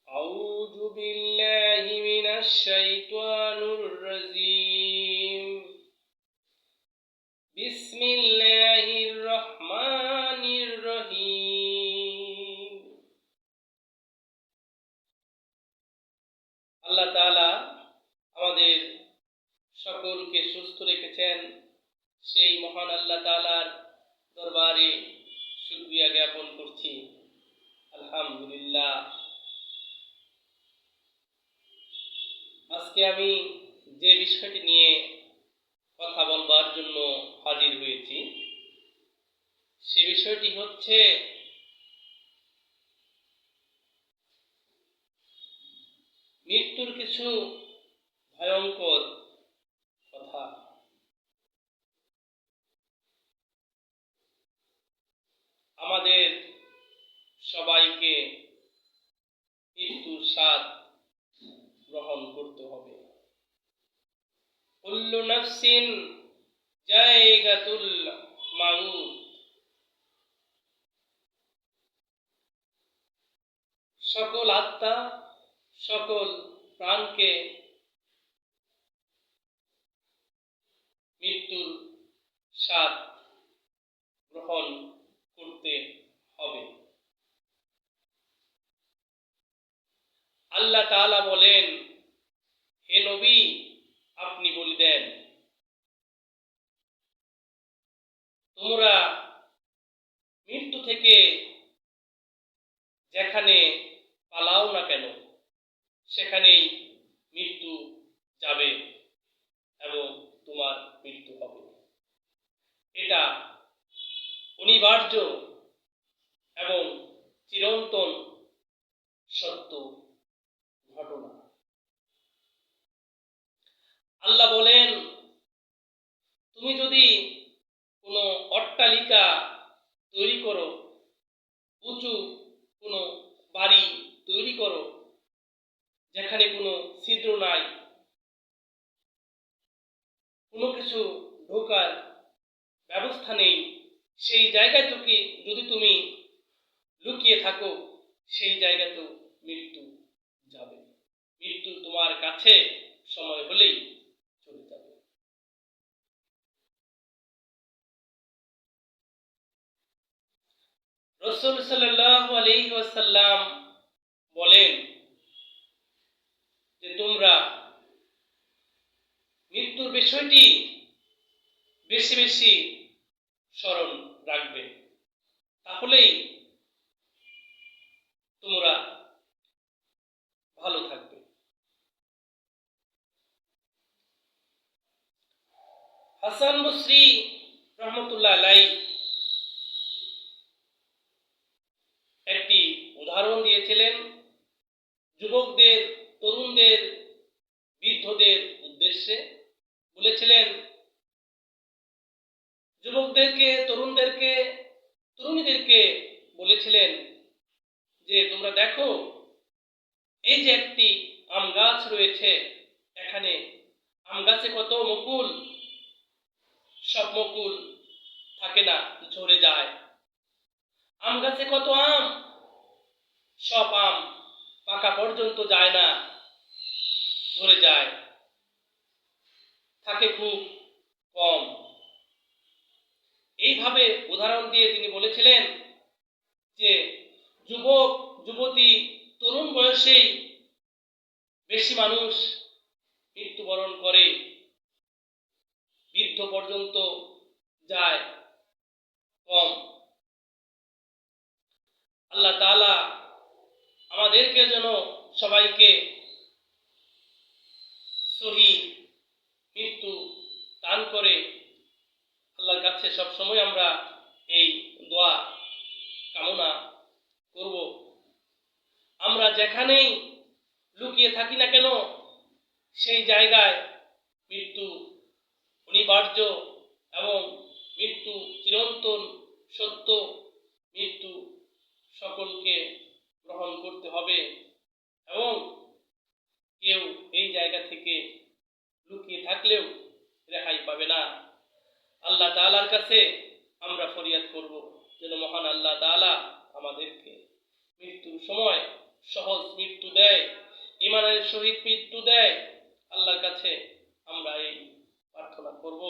أعوذ بالله من الشيطان الرجيم بسم الله الرحمن الرحيم আল্লাহ তাআলা আমাদের সকলকে সুস্থ রেখেছেন। সেই মহান আল্লাহ তাআলার দরবারে শুকরিয়া জ্ঞাপন করছি। আলহামদুলিল্লাহ। আজকে আমি যে বিষয়টি নিয়ে কথা বলবার জন্য হাজির হয়েছি সে বিষয়টি হচ্ছে মৃত্যুর কিছু ভয়ঙ্কর কথা। আমাদের সবাইকে মৃত্যুর স্বাদ গ্রহণ করতে হবে। কুল্লু নাফসিন জায়গাতুল মাউত। সকল আত্মা, সকল প্রাণকে মৃত্যুর স্বাদ গ্রহণ করতে হবে। আল্লাহ তাআলা বলেন, হে নবী, আপনি বলে দেন, তোমরা মৃত্যু থেকে যেখানে পালাও না কেন সেখানেই মৃত্যু যাবে এবং তোমার মৃত্যু হবে। এটা অনিবার্য এবং চিরন্তন সত্য ঘটনা। আল্লাহ বলেন, তুমি যদি কোনো অট্টালিকা তৈরি করো, উঁচু কোনো বাড়ি তৈরি করো যেখানে কোনো ছিদ্র নাই, কোনো কিছু ঢোকার ব্যবস্থা নেই, সেই জায়গায় যদি তুমি লুকিয়ে থাকো, সেই জায়গাতেও মৃত্যু যাবে। মৃত্যু তোমার কাছে সময় হলেই চলে যাবে। রাসূল সাল্লাল্লাহু আলাইহি ওয়াসাল্লাম বলেন যে তোমরা মৃত্যুর বিষয়টি বেশি বেশি স্মরণ রাখবে, তাহলেই তোমরা ভালো থাকবে। হাসান বসরি রহমতুল্লাহ আলাইহি একটি উদাহরণ দিয়েছিলেন যুবকদের, তরুণদের, বৃদ্ধদের উদ্দেশ্যে। বলেছিলেন, যুবকদেরকে, তরুণদেরকে, তরুণীদেরকে বলেছিলেন যে তোমরা দেখো, এই যে একটি আম গাছ রয়েছে, এখানে আম গাছে কত মুকুল, সব মুকুল থাকে না, ঝরে যায়। আম গাছে কত আম, সব আম পাকা পর্যন্ত যায় না, ঝরে যায়, থাকে খুব কম। এইভাবে উদাহরণ দিয়ে তিনি বলেছিলেন যে যুবক, যুবতী, তরুণ বয়সেই বেশি মানুষ মৃত্যুবরণ করে, বৃদ্ধ পর্যন্ত যায় কম। আল্লাহ তাআলা আমাদেরকে যেন সবাইকে সহি মৃত্যু দান করে। আল্লাহর কাছে সবসময় আমরা এই দোয়া কামনা করব। আমরা যেখানেই লুকিয়ে থাকি না কেন, সেই জায়গায় মৃত্যু অনিবার্য এবং মৃত্যু চিরন্তন সত্য। মৃত্যু সকলকে গ্রহণ করতে হবে এবং কেউ এই জায়গা থেকে লুকিয়ে থাকলেও রেহাই পাবে না। আল্লাহ তাআলার কাছে আমরা ফরিয়াদ করব যেন মহান আল্লাহ তাআলা আমাদেরকে মৃত্যুর সময় সহজ মৃত্যু দেয়। দেয়, ঈমানের সহিত মৃত্যু দেয়। আল্লাহর কাছে আমরা এই প্রার্থনা করব।